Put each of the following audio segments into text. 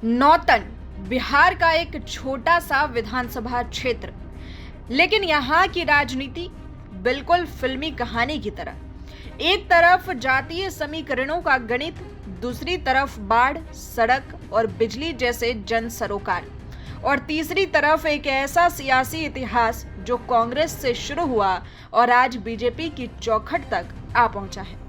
नौतन बिहार का एक छोटा सा विधानसभा क्षेत्र, लेकिन यहाँ की राजनीति बिल्कुल फिल्मी कहानी की तरह। एक तरफ जातीय समीकरणों का गणित, दूसरी तरफ बाढ़, सड़क और बिजली जैसे जन सरोकार, और तीसरी तरफ एक ऐसा सियासी इतिहास जो कांग्रेस से शुरू हुआ और आज बीजेपी की चौखट तक आ पहुंचा है।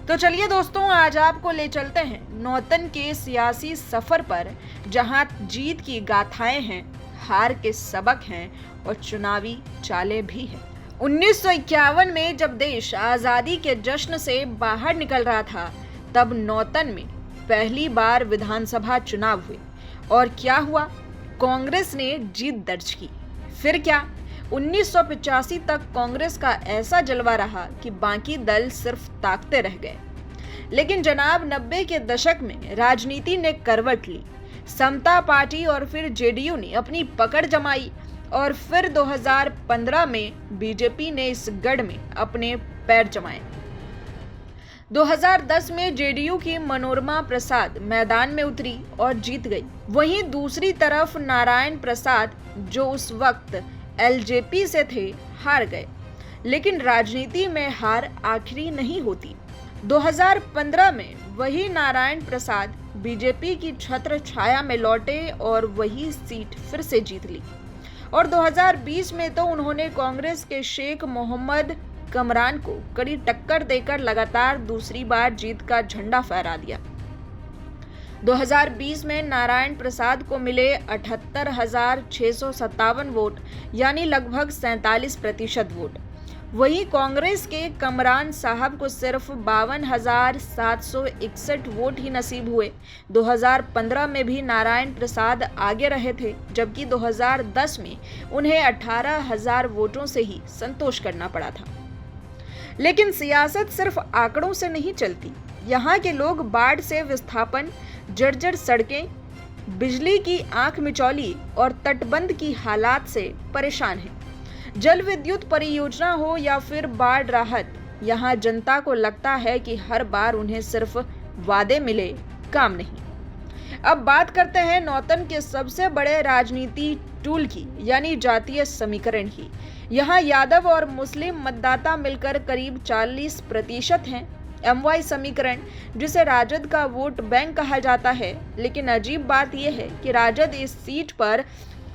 तो चलिए दोस्तों, आज आपको ले चलते हैं नौतन के सियासी सफर पर, जहां जीत की गाथाएं हैं, हार के सबक हैं और चुनावी चालें भी हैं। 1951 में जब देश आजादी के जश्न से बाहर निकल रहा था, तब नौतन में पहली बार विधानसभा चुनाव हुए और क्या हुआ? कांग्रेस ने जीत दर्ज की। फिर क्या? 1985 तक कांग्रेस का ऐसा जलवा रहा कि बाकी दल सिर्फ ताकते रह गए। लेकिन जनाब 90 के दशक में राजनीति ने करवट ली। समता पार्टी और फिर जेडीयू ने अपनी पकड़ जमाई और फिर 2015 में बीजेपी ने इस गढ़ में अपने पैर जमाए। 2010 में जेडीयू की मनोरमा प्रसाद मैदान में उतरी और जीत गई। वहीं दूसरी तरफ नारायण प्रसाद, जो उस वक्त एलजेपी से थे, हार गए। लेकिन राजनीति में हार आखिरी नहीं होती। 2015 में वही नारायण प्रसाद बीजेपी की छत्र छाया में लौटे और वही सीट फिर से जीत ली। और 2020 में तो उन्होंने कांग्रेस के शेख मोहम्मद कमरान को कड़ी टक्कर देकर लगातार दूसरी बार जीत का झंडा फहरा दिया। 2020 में नारायण प्रसाद को मिले 78,657 वोट, यानी लगभग 47% वोट। वहीं कांग्रेस के कमरान साहब को सिर्फ 52,761 वोट ही नसीब हुए। 2015 में भी नारायण प्रसाद आगे रहे थे, जबकि 2010 में उन्हें 18,000 वोटों से ही संतोष करना पड़ा था। लेकिन सियासत सिर्फ आंकड़ों से नहीं चलती। यहाँ के लोग बाढ़ से विस्थापन, जर्जर सड़कें, बिजली की आंख मिचौली और तटबंध की हालात से परेशान हैं। जल विद्युत परियोजना हो या फिर बाढ़ राहत, यहाँ जनता को लगता है कि हर बार उन्हें सिर्फ वादे मिले, काम नहीं। अब बात करते हैं नौतन के सबसे बड़े राजनीति टूल की, यानी जातीय समीकरण की। यहाँ यादव और मुस्लिम मतदाता मिलकर करीब 40% हैं। MY समीकरण, जिसे राजद का वोट बैंक कहा जाता है। लेकिन अजीब बात यह है कि राजद इस सीट पर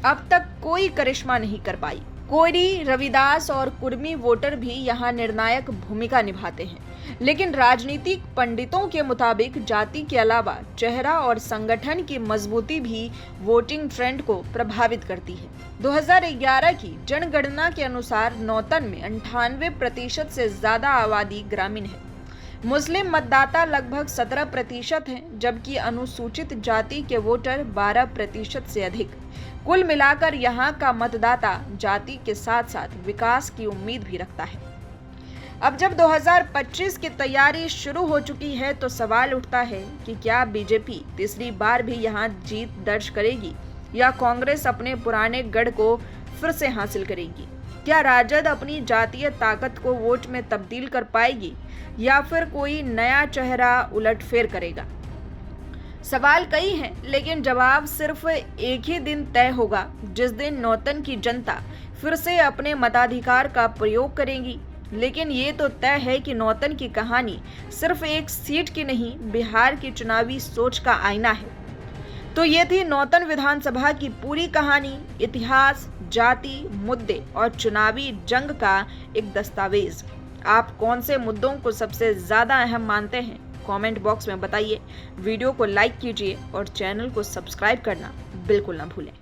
अब तक कोई करिश्मा नहीं कर पाई। कोयरी, रविदास और कुर्मी वोटर भी यहाँ निर्णायक भूमिका निभाते हैं। लेकिन राजनीतिक पंडितों के मुताबिक जाति के अलावा चेहरा और संगठन की मजबूती भी वोटिंग ट्रेंड को प्रभावित करती है। 2011 की जनगणना के अनुसार नौतन में 98% से ज्यादा आबादी ग्रामीण है। मुस्लिम मतदाता लगभग 17% हैं, जबकि अनुसूचित जाति के वोटर 12% से अधिक। कुल मिलाकर यहाँ का मतदाता जाति के साथ साथ विकास की उम्मीद भी रखता है। अब जब 2025 की तैयारी शुरू हो चुकी है, तो सवाल उठता है कि क्या बीजेपी तीसरी बार भी यहाँ जीत दर्ज करेगी या कांग्रेस अपने पुराने गढ़ को फिर से हासिल करेगी? क्या राजद अपनी जातीय ताकत को वोट में तब्दील कर पाएगी या फिर कोई नया चेहरा उलटफेर करेगा? सवाल कई हैं, लेकिन जवाब सिर्फ एक ही दिन तय होगा, जिस दिन नौतन की जनता फिर से अपने मताधिकार का प्रयोग करेगी। लेकिन ये तो तय है कि नौतन की कहानी सिर्फ एक सीट की नहीं, बिहार की चुनावी सोच का आईना है। तो ये थी नौतन विधानसभा की पूरी कहानी, इतिहास, जाति, मुद्दे और चुनावी जंग का एक दस्तावेज। आप कौन से मुद्दों को सबसे ज्यादा अहम मानते हैं? कमेंट बॉक्स में बताइए। वीडियो को लाइक कीजिए और चैनल को सब्सक्राइब करना बिल्कुल ना भूलें।